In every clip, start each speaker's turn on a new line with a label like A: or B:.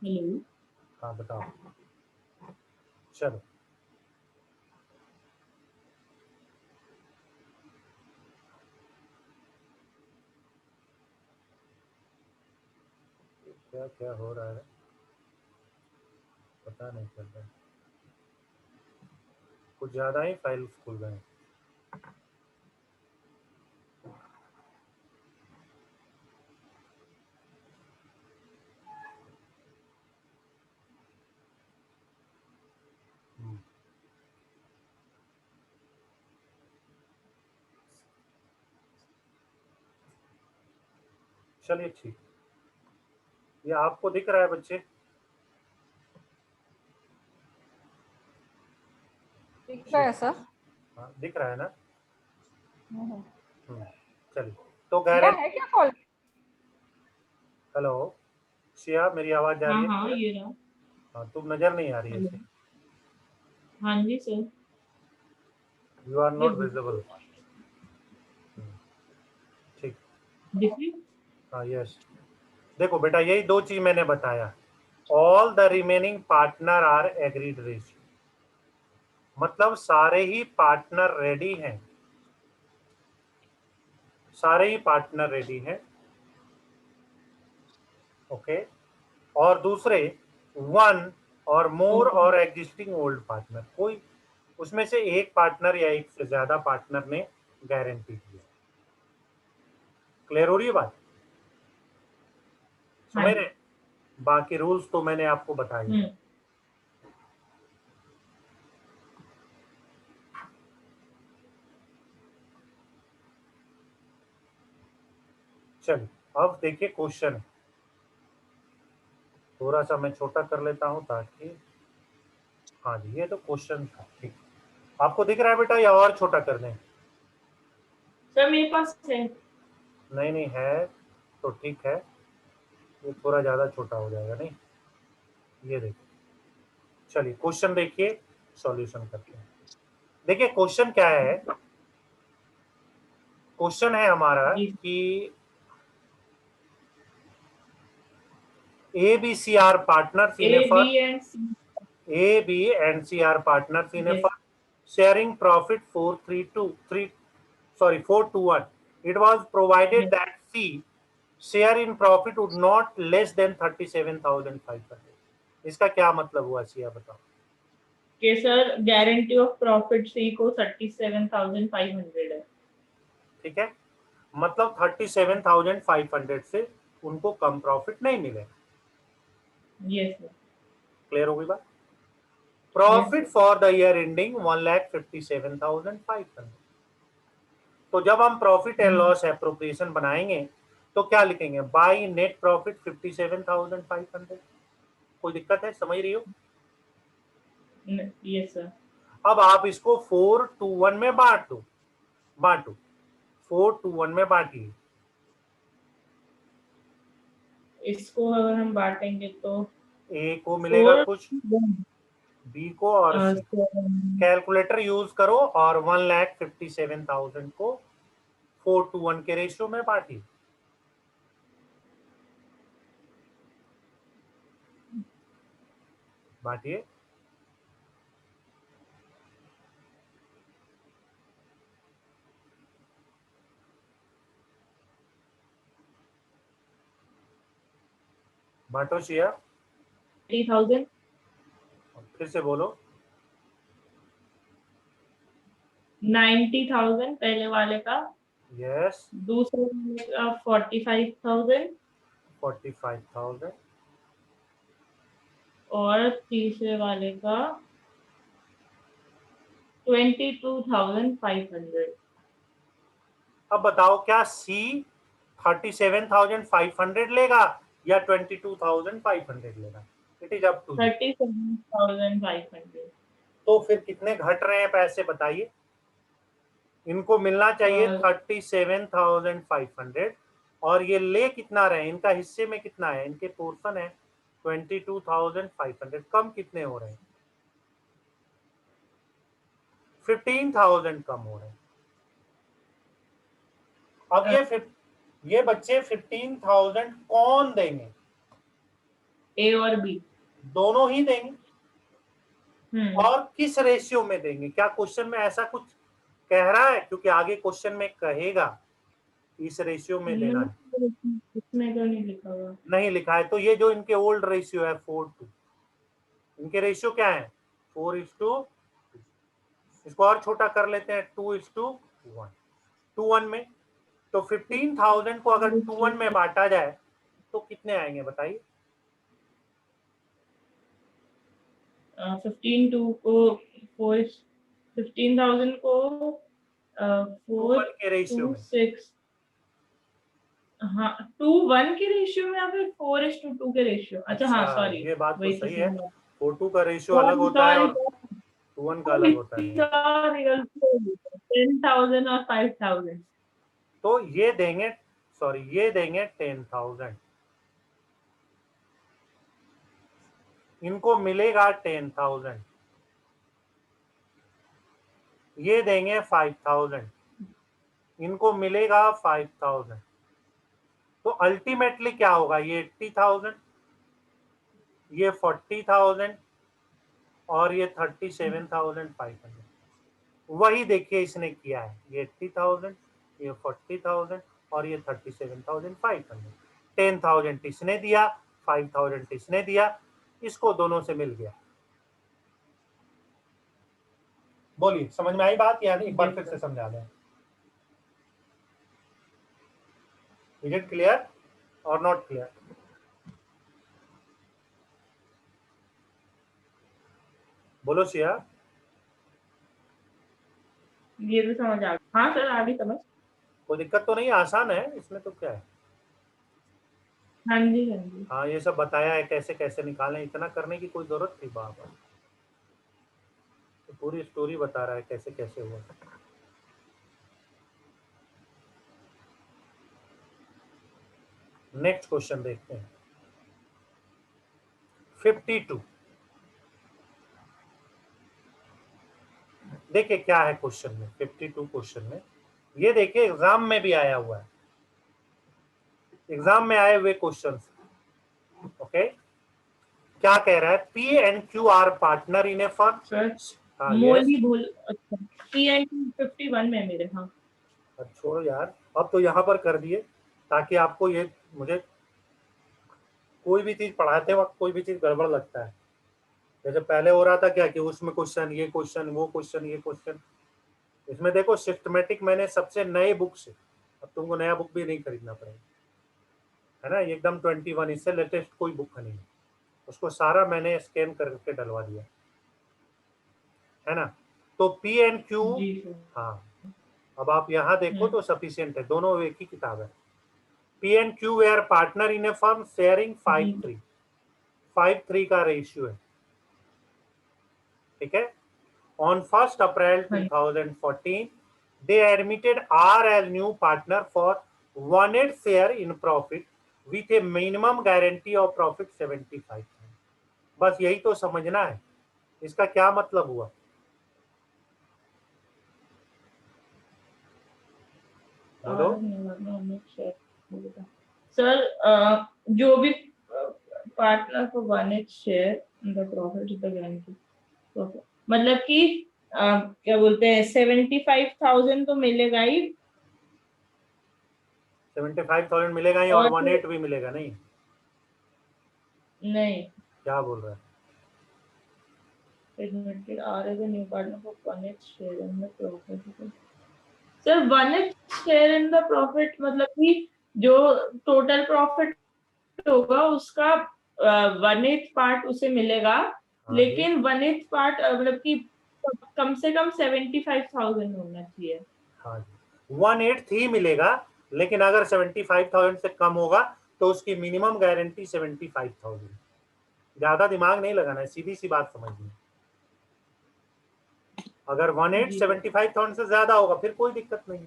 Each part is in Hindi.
A: हेलो।
B: हाँ बताओ। चलो क्या क्या हो रहा है पता नहीं चल रहा है। कुछ ज़्यादा ही फाइल्स खुल गए हैं। हम्म, चलिए ठीक। ये आपको दिख रहा है बच्चे?
C: दिख रहा है सर।
B: हाँ दिख रहा है ना।
C: हम्म।
B: हम्म, चलिए तो
C: किया
B: गारंटी।
C: है क्या कॉल?
B: हेलो शिया, मेरी आवाज़ जा रही
A: हाँ
B: है
A: हाँ,
B: क्लियर?
A: ये रहा।
B: हाँ तुम नज़र नहीं आ रही है
A: हेलो।
B: इसे।
A: हाँ जी सर।
B: यू आर
A: ये
B: नॉट विजिबल। ठीक।
A: दिख रही?
B: हाँ यस। देखो बेटा, यही दो चीज मैंने बताया। All the remaining partner are agreed ratio, मतलब सारे ही पार्टनर रेडी हैं, सारे ही पार्टनर रेडी हैं। ओके। और दूसरे वन और मोर
A: ओके।
B: और एग्जिस्टिंग ओल्ड पार्टनर, कोई उसमें से एक पार्टनर या एक से ज्यादा पार्टनर ने गारंटी दी है। क्लियर हो रही है बात?
A: हाँ
B: समझ
A: जी।
B: रहे? बाकी रूल्स तो मैंने आपको बताए हैं।
A: हम्म।
B: चलिए अब देखिए क्वेश्चन। थोड़ा सा मैं छोटा कर लेता हूं ताकि, हाँ जी ये तो क्वेश्चन था। ठीक, आपको दिख रहा है बेटा या और छोटा कर दें?
A: सर मेरे पास है।
B: नहीं नहीं है तो ठीक है, ये थोड़ा ज़्यादा छोटा हो जाएगा नहीं। ये देखिए, चलिए क्वेश्चन देखिए, सॉल्यूशन करते हैं। देखिए क्वेश्चन क्या है। क्वेश्चन है हमारा
A: जी।
B: कि A B C are partners in
A: a
B: a
A: B
B: firm,
A: and C.
B: A B and C are partners in a
A: yes.
B: Firm sharing profit 4-3-2-3, sorry 4-1. It was provided
A: yes.
B: that C share in profit would not less than 37,500. इसका क्या मतलब हुआ सिया बताओ?
A: के सर गारंटी ऑफ प्रॉफिट सी को 37,500 है।
B: ठीक है, मतलब 37,500 से उनको कम प्रॉफिट नहीं मिलेगा।
A: Yes sir.
B: क्लियर हो गई बात?
A: Yes
B: profit
A: sir.
B: For the year ending 1,57,500। तो जब हम प्रॉफिट एंड लॉस एप्रोप्रिएशन बनाएंगे तो क्या लिखेंगे? By net profit 57,500। कोई दिक्कत है? समझ रही हो?
A: Yes sir.
B: अब आप इसको 4-1 में बांटो, बांटो 4-1 में बांटिए।
A: इसको अगर हम बांटेंगे तो
B: ए को मिलेगा
A: फोर
B: कुछ, बी को और सी। कैलकुलेटर यूज करो और 1,57,000 को 4-1 के रेशियो में बांटिए। बांटिए। बांटो चिया।
A: 80,000।
B: फिर से बोलो।
A: 90,000 पहले वाले का।
B: यस।
A: दूसरे वाले का 45,000।
B: 45,000।
A: और तीसरे वाले का 22,500।
B: अब बताओ क्या सी 37,500 लेगा या 22,500 लेगा? It is up to you.
A: 37,500।
B: तो फिर कितने घट रहे हैं पैसे बताइए? इनको मिलना चाहिए 37,500 और ये ले कितना रहे हैं? इनका हिस्से में कितना है? इनके पोर्शन है 22,500, कम कितने हो रहे हैं? 15,000 कम हो रहे हैं। अब ये बच्चे 15,000 कौन देंगे?
A: ए और बी।
B: दोनों ही देंगे।
A: हम्म।
B: और किस रेशियो में देंगे? क्या क्वेश्चन में ऐसा कुछ कह रहा है? क्योंकि आगे क्वेश्चन में कहेगा इस रेशियो में देना है।
A: इसमें क्यों नहीं लिखा हुआ?
B: नहीं लिखा है तो ये जो इनके ओल्ड रेशियो है 4:2, इनके रेशियो क्या है? 4:2। इसको और छोटा कर लेते हैं 2:1, 2:1 में। तो 15,000 को अगर 2:1 में बांटा जाए तो कितने आएंगे बताइए?
A: 15,000 को 4
B: 2:1 के रेशियो
A: to
B: में।
A: 6। हाँ, 2:1 के रेशियो में या फिर 4:2 के रेशियो? अच्छा हाँ, सॉरी,
B: ये बात तो
A: वही
B: सही है।
A: समझा।
B: 4:2 का रेशियो अलग होता है और 2:1 का अलग होता है।
A: 10,000 और 5,000।
B: तो ये देंगे 10,000। इनको मिलेगा 10,000। ये देंगे 5,000। इनको मिलेगा 5,000। तो अल्टीमेटली क्या होगा? ये 80,000, ये 40,000 और ये 37,500। वही देखिए इसने किया है। ये 80,000, ये 40,000 और ये 37,500। 10,000 इसने दिया, 5,000 इसने दिया, इसको दोनों से मिल गया। बोलिए समझ में आई बात या नहीं? एक बार फिर से समझा दें। इज इट क्लियर और नॉट क्लियर? बोलो सिया।
A: ये भी समझ आ गया। हाँ सर, आगे समझ।
B: कोई दिक्कत तो नहीं, आसान है इसमें तो क्या है।
A: हाँ जी, हाँ जी।
B: हाँ ये सब बताया है कैसे कैसे निकालें, इतना करने की कोई जरूरत थी बाबा? तो पूरी स्टोरी बता रहा है कैसे कैसे हुआ। नेक्स्ट क्वेश्चन देखते हैं 52। देखिए क्या है क्वेश्चन में। 52 क्वेश्चन में ये देखिए एग्जाम में भी आया हुआ है, एग्जाम में आए हुए क्वेश्चन। ओके, क्या कह रहा है? P and Q R partner in a firm.
A: Sir
B: हाँ
A: मोली
B: यस।
A: भूल। अच्छा, P&Q 51 में मेरे। हाँ
B: छोड़ो यार, अब तो यहाँ पर कर दिए ताकि आपको ये, मुझे कोई भी चीज पढ़ाते वक्त कोई भी चीज गड़बड़ लगता है। जैसे पहले हो रहा था क्या कि उसमें क्वेश्चन, ये क्वेश्चन, वो क्वेश्चन, ये क्वेश्चन। इसमें देखो सिस्टमेटिक मैंने सबसे नए बुक से, अब तुमको नया बुक भी नहीं खरीदना पड़ेगा, है ना? एकदम 21, इससे लेटेस्ट कोई बुक नहीं है। उसको सारा मैंने स्कैन करके डलवा दिया, है ना? तो पी एंड क्यू,
A: जी सर।
B: हाँ अब आप यहाँ देखो तो सफिशियंट है, दोनों एक ही किताब है। P and Q they are partner in a firm sharing 5:3। 5:3 का रेशियो है, ठीक है? On 1st April 2014, they admitted R as new partner for 1/8 share in profit with a minimum guarantee of profit 75। बस यही तो समझना है, इसका क्या मतलब हुआ? बोलो।
A: सर जो भी पार्टनर को 1/8 share in the profit the guarantee, मतलब कि क्या बोलते हैं, 75,000 तो मिलेगा ही
B: 75,000 मिलेगा ही और 1/8 भी मिलेगा नहीं?
A: नहीं।
B: क्या बोल रहा है?
A: Admitted R as a new partner for 1/8 share in the profit। Sir 1/8 share in the profit मतलब कि जो टोटल प्रॉफिट होगा उसका 1/8 पार्ट उसे मिलेगा, लेकिन 1/8 पार्ट मतलब कि कम से कम 75,000 होना चाहिए।
B: हाँ जी, 1/8 ही मिलेगा, लेकिन अगर 75,000 से कम होगा तो उसकी मिनिमम गारंटी 75,000। ज्यादा दिमाग नहीं लगाना है, सीधी सी बात समझनी। अगर 1/8 75,000 से ज्यादा होगा फिर कोई दिक्कत नहीं।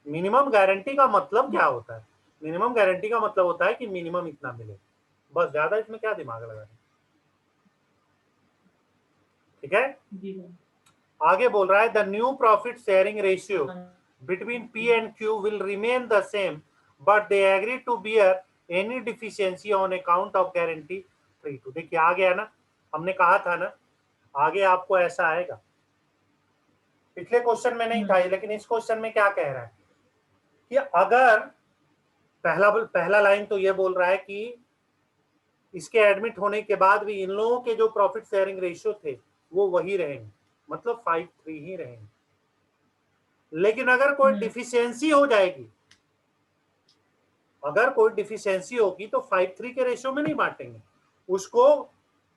B: मिनिमम गारंटी का मतलब क्या होता है? मिनिमम गारंटी का मतलब होता है कि मिनिमम इतना मिले, बस। ज्यादा इसमें क्या दिमाग लगाना, ठीक है? आगे बोल रहा है the new profit sharing ratio between P and Q will remain the same, but they agree to bear any deficiency on account of guarantee 532। देखिए आ गया ना, हमने कहा था ना आगे आपको ऐसा आएगा। पिछले क्वेश्चन में नहीं था ये, लेकिन इस क्वेश्चन में क्या कह रहा है कि अगर पहला लाइन तो ये बोल रहा है कि इसके एडमिट होने के बाद भी इन लोगों के जो प्रॉफिट शेयरिंग रेशियो थे वो वही रहेंगे, मतलब 5-3 ही रहेंगे। लेकिन अगर कोई डिफिशियंसी हो जाएगी, अगर कोई डिफिशियंसी होगी तो 5-3 के रेशियो में नहीं बांटेंगे, उसको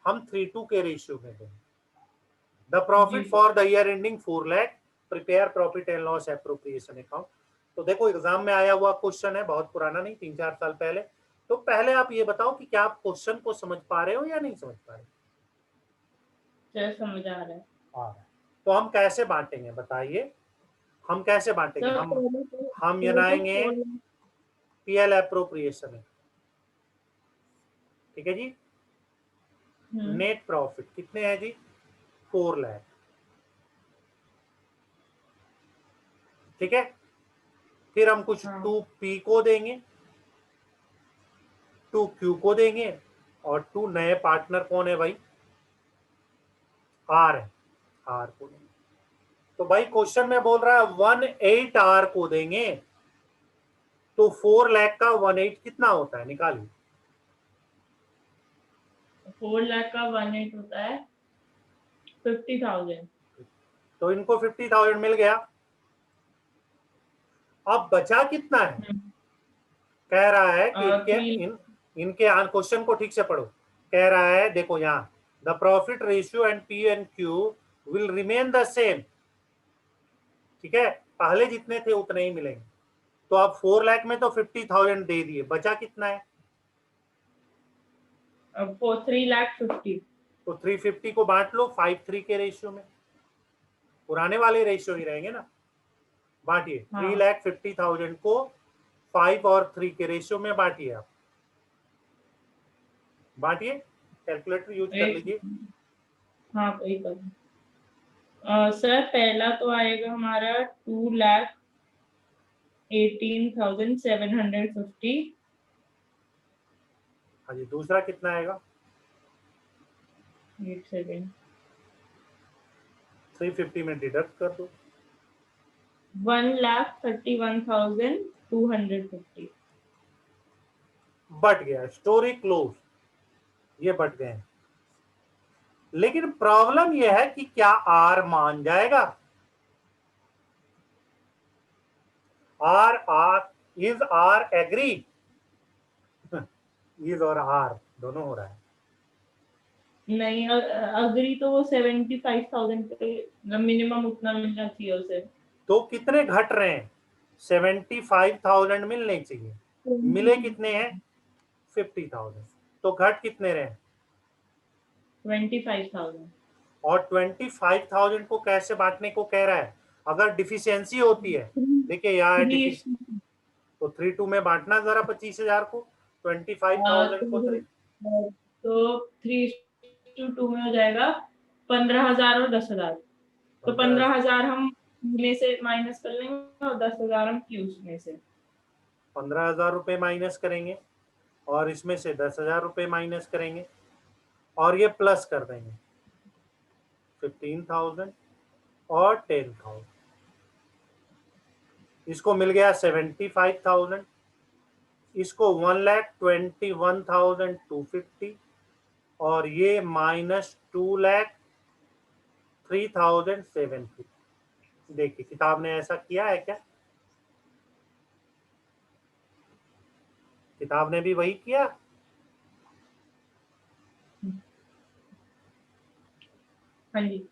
B: हम 3-2 के रेशियो में देंगे। The profit for the year ending 4 lakh, prepare profit and loss appropriation account. तो देखो एग्जाम में आया हुआ क्वेश्चन है, बहुत पुराना नहीं, 3-4 साल पहले। तो पहले आप ये बताओ कि क्या आप क्वेश्चन को समझ पा रहे हो या नहीं समझ पा रहे हो?
A: समझ आ रहा है।
B: तो हम कैसे बांटेंगे बताइए, हम कैसे बांटेंगे? हम ये बनाएंगे पीएल एप्रोप्रिएशन है, ठीक है जी। नेट प्रॉफिट कितने हैं जी? 4 लाख, ठीक है। फिर हम कुछ 2P को देंगे, 2Q को देंगे, और 2 नए पार्टनर कौन है भाई? R है, R को देंगे। तो भाई क्वेश्चन में बोल रहा है 18 R को देंगे, तो 4 लाख का 18 कितना होता है, निकालिए।
A: 4 लाख का 18 होता है 50,000।
B: तो इनको 50,000 मिल गया। अब बचा कितना है? कह रहा है कि इनके क्वेश्चन को ठीक से पढ़ो। कह रहा है देखो यहाँ, the profit ratio and P and Q will remain the same, ठीक है, पहले जितने थे उतने ही मिलेंगे। तो अब 4 लाख में तो 50,000 दे दिए, बचा कितना है?
A: अब 3,50,000।
B: तो 350 को बांट लो 5-3 के रेशियो में, पुराने वाले रेशियो ही रहेंगे ना। बांटिए 3,50,000 को 5 और 3 के रेशियो में बांटिए, आप बांटिए, कैलकुलेटर यूज कर लीजिए।
A: हाँ वही कर। सर पहला तो आएगा हमारा 2,18,750।
B: हाँ जी, दूसरा कितना आएगा? 350 में डिडक्ट कर दो,
A: 1,31,250।
B: बट गया, स्टोरी क्लोज, ये बट गए। लेकिन प्रॉब्लम यह है कि क्या आर मान जाएगा? Is R agree? इज और आर दोनों हो रहा है।
A: नहीं, अग्री तो वो 75,000 पे मिनिमम उतना मिलना चाहिए उसे।
B: तो कितने घट रहे हैं? 75,000 मिलने चाहिए, मिले कितने हैं? 50,000। तो घट कितने रहे?
A: 25,000।
B: और 25,000 को कैसे बांटने को कह रहा है? अगर डिफिशियंसी होती है, देखिए यहाँ तो 3-2 में बांटना जरा 25,000 को, 25,000 को 3।
A: तो 3:2 में हो जाएगा 15,000 और 10,000। तो 15,000 हम में से माइनस कर लेंगे और 10,000 हम क्यूज में से।
B: 15,000 रुपए माइनस करेंगे और इसमें से 10,000 रुपए माइनस करेंगे और ये प्लस कर देंगे 15,000 और 10,000। इसको मिल गया 75,000, इसको 1,21,250 और ये -2,03,750। देखिए किताब ने ऐसा किया है क्या? किताब ने भी वही किया।
A: हाँ जी।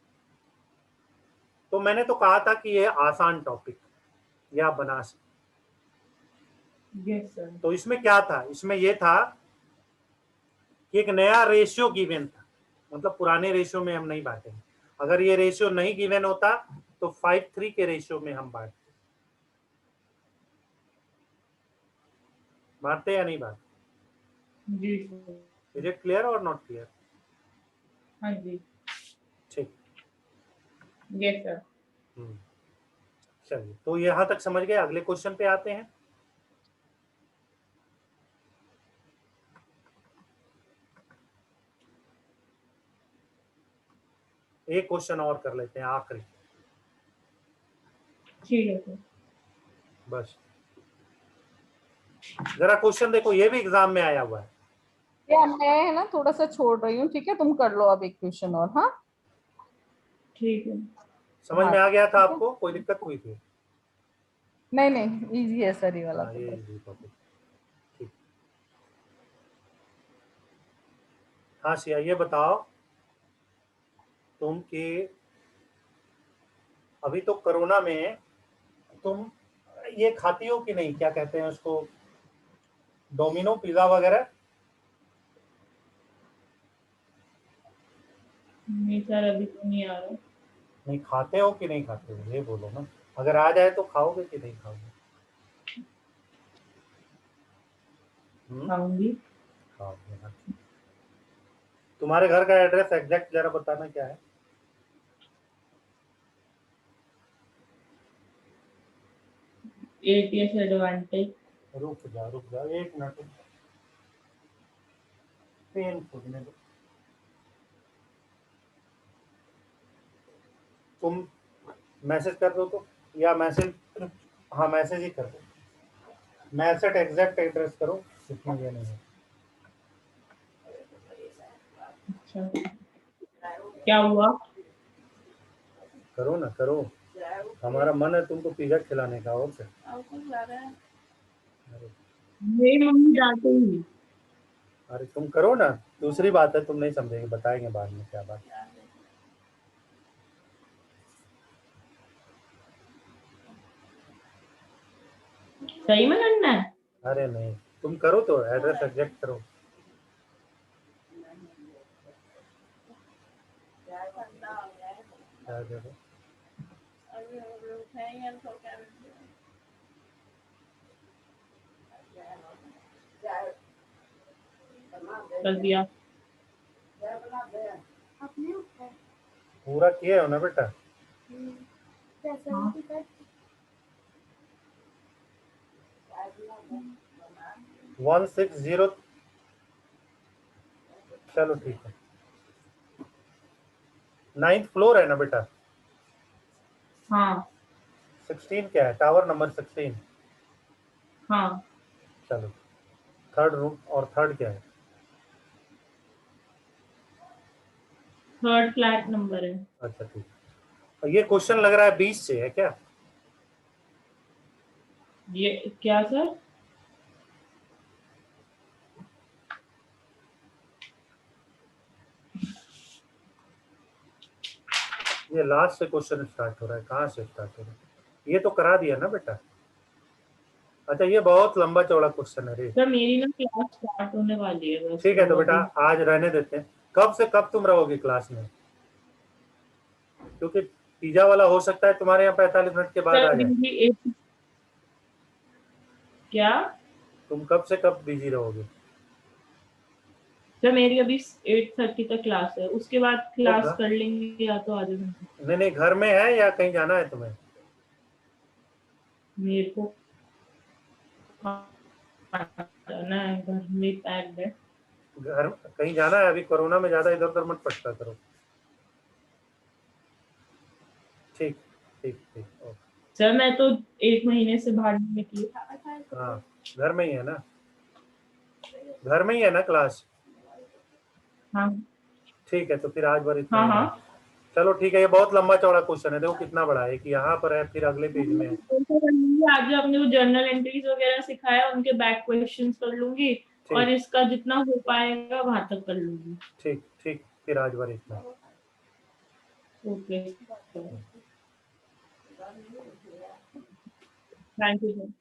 B: तो मैंने तो कहा था कि ये आसान टॉपिक या बना सकते।
A: Yes sir.
B: तो इसमें क्या था? इसमें ये था कि एक नया रेशियो गिवन था, मतलब पुराने रेशियो में हम नहीं बांटेंगे। अगर ये रेशियो नहीं गिवन होता तो 5-3 के रेशियो में हम बांटते या नहीं बांटते?
A: जी
B: इज इट क्लियर और नॉट क्लियर?
A: हाँ जी।
B: ठीक,
A: यस सर।
B: चलिए, तो यहां तक समझ गए। अगले क्वेश्चन पे आते हैं। एक क्वेश्चन और कर लेते हैं आखिरी,
A: ठीक है सर।
B: बस। जरा क्वेश्चन देखो, ये भी एग्जाम में आया हुआ है।
C: ये मैं है ना थोड़ा सा छोड़ रही हूँ, ठीक है, तुम कर लो अब एक क्वेश्चन और। हाँ
A: ठीक है।
B: समझ
C: हाँ
B: में आ गया था
C: ठीक है।
B: आपको? कोई दिक्कत हुई थी?
C: नहीं नहीं, इजी है सर ये वाला
B: हाँ
C: तो
B: ये
C: बस।
B: Easy topic. ठीक। हाँ सिया, ये बताओ तुम कि अभी तो कोरोना में तुम ये खाती हो कि नहीं, क्या कहते हैं उसको, डोमिनो पिज्जा वगैरह?
A: नहीं सर, अभी तो नहीं आ रहा।
B: नहीं खाते हो कि नहीं खाते हो, ये बोलो ना। अगर आ जाए तो खाओगे कि नहीं खाओगे?
A: खाऊंगी।
B: खाओगे ना। तुम्हारे घर का एड्रेस एग्जैक्ट जरा बताना क्या है?
A: ATS advantage.
B: रुक जा 1 मिनट, पेन खोजने दो। तुम मैसेज कर दो तो, या मैसेज, हाँ मैसेज ही कर दो। मैसेज एग्जैक्ट एड्रेस करो, इसमें ये नहीं है।
A: अच्छा, क्या हुआ?
B: करो ना करो, हमारा मन है तुमको पिज्जा खिलाने का, और क्या। अरे
A: मेरी मम्मी डांटेगी।
B: अरे तुम करो ना, दूसरी बात है, तुम नहीं समझेंगे, बताएंगे बाद में क्या बात।
A: सही में करना है?
B: अरे नहीं, तुम करो तो एड्रेस एग्जैक्ट करो। क्या करो?
A: कर दिया।
B: पूरा किए हो ना बेटा?
A: हाँ।
B: 160, चलो ठीक है। 9th फ्लोर है ना बेटा?
A: हाँ।
B: 16 क्या है, टावर नंबर 16?
A: हाँ,
B: चलो, थर्ड रूम, और थर्ड क्या है?
A: थर्ड फ्लैट नंबर है।
B: अच्छा ठीक है। ये क्वेश्चन लग रहा है 20 से है क्या?
A: ये क्या सर?
B: ये लास्ट से क्वेश्चन स्टार्ट हो रहा है, कहाँ से स्टार्ट हो रहा है? ये तो करा दिया ना बेटा। अच्छा ये बहुत लंबा चौड़ा क्वेश्चन है रे।
A: सर मेरी ना क्लास स्टार्ट होने वाली है बस,
B: ठीक है तो बेटा
A: अभी।
B: आज रहने देते हैं। कब से कब तुम रहोगे क्लास में? क्योंकि पिज्जा वाला हो सकता है तुम्हारे यहाँ 45 मिनट के बाद
A: सर
B: आ
A: अभी
B: जाए।
A: मेरी क्या?
B: तुम कब से कब बिजी रहोगे?
A: सर मेरी अभी 8:30 तक क्लास है, उसके बाद
B: तो
A: क्लास कर लेंगे या तो आधे घंटे।
B: नहीं नहीं, घर में है या कहीं जाना है तुम्हें?
A: मेरे को जाना है, घर में पैक्ड है।
B: घर कहीं जाना है? अभी कोरोना में ज्यादा इधर उधर मत पटका करो। ठीक ठीक ठीक ओके।
A: सर मैं तो 1 महीने से बाहर नहीं निकली।
B: हाँ घर में ही है ना, घर में ही है ना क्लास?
A: हाँ
B: ठीक है तो फिर आज बार इतना
A: हाँ
B: ही
A: हाँ।
B: है। चलो ठीक है, ये बहुत लंबा चौड़ा क्वेश्चन है, देखो कितना बड़ा है, कि यहाँ पर है फिर अगले पेज में है।
A: आज जो आपने वो जर्नल एंट्रीज वगैरह सिखाया उनके बैक क्वेश्चंस कर लूंगी, और
B: ठीक
A: इसका जितना हो पाएगा वहां तक कर लूंगी।
B: ठीक ठीक, फिर आज बार इतना।
A: Okay, thank you sir.